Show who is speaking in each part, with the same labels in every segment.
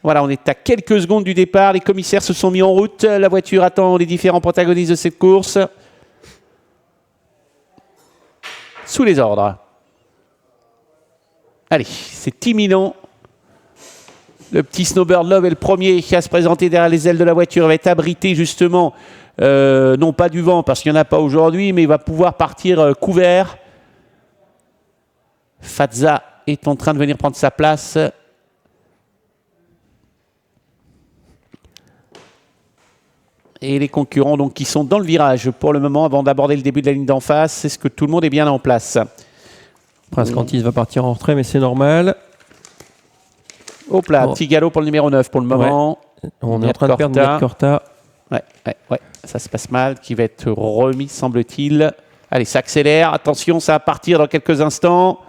Speaker 1: Voilà, on est à quelques secondes du départ. Les commissaires se sont mis en route. La voiture attend les différents protagonistes de cette course. Sous les ordres. Allez, c'est imminent. Le petit Snowbird Love est le premier à se présenter derrière les ailes de la voiture. Il va être abrité justement, non pas du vent parce qu'il n'y en a pas aujourd'hui, mais il va pouvoir partir couvert. Fazza est en train de venir prendre sa place. Et les concurrents donc, qui sont dans le virage pour le moment avant d'aborder le début de la ligne d'en face. Est-ce que tout le monde est bien en place?
Speaker 2: Prince Cantis va partir en retrait, mais c'est normal.
Speaker 1: Hop là, petit galop pour le numéro 9 pour le moment.
Speaker 2: Ouais. On est en train de perdre Miat Corta.
Speaker 1: Ouais, ça se passe mal, qui va être remis, semble-t-il. Allez, ça accélère. Attention, ça va partir dans quelques instants.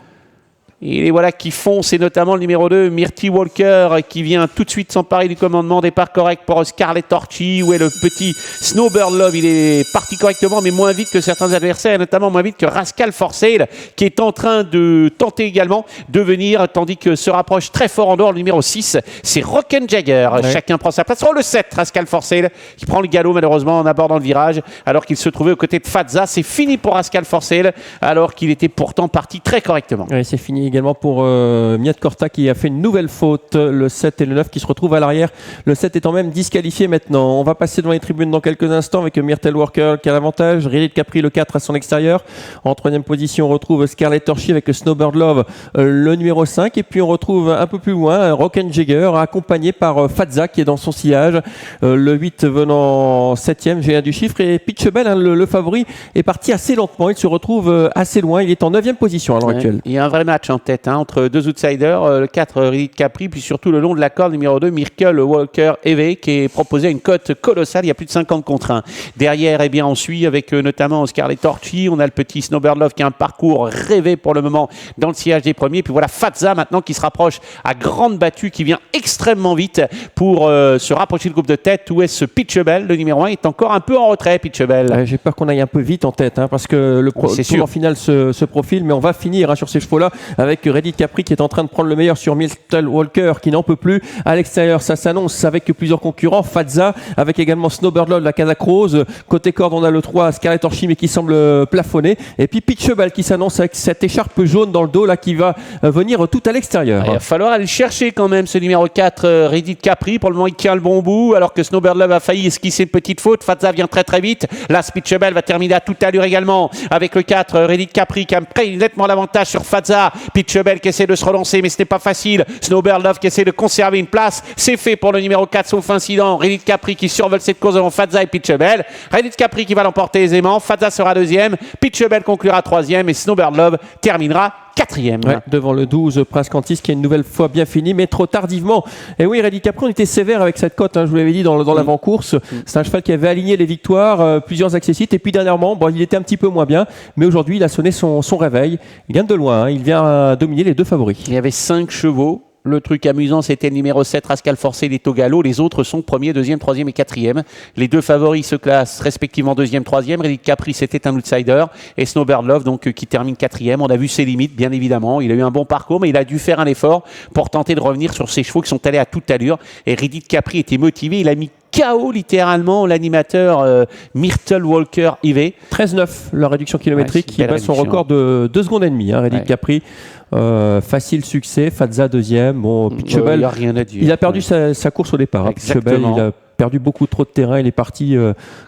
Speaker 1: Et les voilà qui foncent, et notamment le numéro 2, Myrti Walker, qui vient tout de suite s'emparer du commandement. Départ correct pour Scarlet Torchy. Où est le petit Snowbird Love? Il est parti correctement, mais moins vite que certains adversaires, et notamment moins vite que Rascal For Sale, qui est en train de tenter également de venir, tandis que se rapproche très fort en dehors le numéro 6, c'est Rock'n Jagger. Ouais. Chacun prend sa place. Oh, le 7, Rascal For Sale, qui prend le galop malheureusement en abordant le virage, alors qu'il se trouvait aux côtés de Fazza. C'est fini pour Rascal For Sale, alors qu'il était pourtant parti très correctement.
Speaker 2: Ouais, c'est fini également pour Miat Corta qui a fait une nouvelle faute, le 7 et le 9 qui se retrouvent à l'arrière, le 7 étant même disqualifié maintenant. On va passer devant les tribunes dans quelques instants avec Myrtle Walker qui a l'avantage, Rilith Capri le 4 à son extérieur. En troisième position on retrouve Scarlet Torchy avec Snowbird Love le numéro 5, et puis on retrouve un peu plus loin Rock'n Jagger accompagné par Fazza qui est dans son sillage, le 8 venant 7ème, j'ai un du chiffre, et Pitchebel, le favori, est parti assez lentement, il se retrouve assez loin, il est en 9ème position à l'heure actuelle.
Speaker 1: Il y a un vrai match en tête entre deux outsiders, le 4 Rilith Capri, puis surtout le long de la corde numéro 2 Myrtle Walker Eve, qui est proposé à une cote colossale. Il y a plus de 50 contre 1. Derrière, eh bien, on suit avec notamment Scarlet Torchy. On a le petit Snowbird Love qui a un parcours rêvé pour le moment dans le sillage des premiers. Puis voilà Fazza maintenant qui se rapproche à grande battue, qui vient extrêmement vite pour se rapprocher du groupe de tête. Où est ce Pitchebel? Le numéro 1 est encore un peu en retrait, Pitchebel.
Speaker 2: J'ai peur qu'on aille un peu vite en tête, parce que le tour en finale se profile, mais on va finir sur ces chevaux-là avec Rilith Capri qui est en train de prendre le meilleur sur Myrtle Walker qui n'en peut plus. À l'extérieur, ça s'annonce avec plusieurs concurrents. Fazza avec également Snowbird Love, la Casac Rose. Côté corde, on a le 3 Scarlet Torchy mais qui semble plafonner. Et puis Pitchebel qui s'annonce avec cette écharpe jaune dans le dos là qui va venir tout à l'extérieur.
Speaker 1: Il va falloir aller chercher quand même ce numéro 4 Rilith Capri. Pour le moment, il tient le bon bout alors que Snowbird Love a failli esquisser une petite faute. Fazza vient très très vite. Là, Pitchebel va terminer à toute allure également avec le 4 Rilith Capri qui a pris nettement l'avantage sur Fazza. Pitchebel qui essaie de se relancer, mais ce n'est pas facile. Snowbird Love qui essaie de conserver une place. C'est fait pour le numéro 4, sauf incident. Rilith Capri qui survole cette course devant Fazza et Pitchebel. Rilith Capri qui va l'emporter aisément. Fazza sera deuxième. Pitchebel conclura troisième et Snowbird Love terminera quatrième.
Speaker 2: Ouais, devant le 12, Prince Cantis qui est une nouvelle fois bien fini, mais trop tardivement. Et oui, Rilith Capri, on était sévère avec cette cote, je vous l'avais dit dans l'avant-course. C'est un cheval qui avait aligné les victoires, plusieurs accessites, et puis dernièrement, il était un petit peu moins bien, mais aujourd'hui, il a sonné son réveil. Il gagne de loin, il vient dominer les deux favoris.
Speaker 1: Il y avait 5 chevaux. Le truc amusant, c'était le numéro 7, Rascal For Sale et Togalo. Les autres sont premier, deuxième, troisième et quatrième. Les deux favoris se classent respectivement deuxième, troisième. Rilith Capri, c'était un outsider. Et Snowbird Love, donc, qui termine quatrième. On a vu ses limites, bien évidemment. Il a eu un bon parcours, mais il a dû faire un effort pour tenter de revenir sur ses chevaux qui sont allés à toute allure. Et Rilith Capri était motivé. Il a mis KO littéralement l'animateur Myrtle Walker Eve.
Speaker 2: 13,9 la réduction kilométrique, qui bat son record de 2 secondes et demie. Rilith Capri. Facile succès, Fazza deuxième. Bon, Pitchebel, il a perdu sa course au départ. Pitchebel, il a perdu beaucoup trop de terrain. Il est parti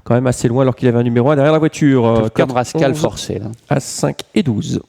Speaker 2: quand même assez loin alors qu'il avait un numéro 1 derrière la voiture.
Speaker 1: Comme Rascal For Sale.
Speaker 2: À 5 et 12.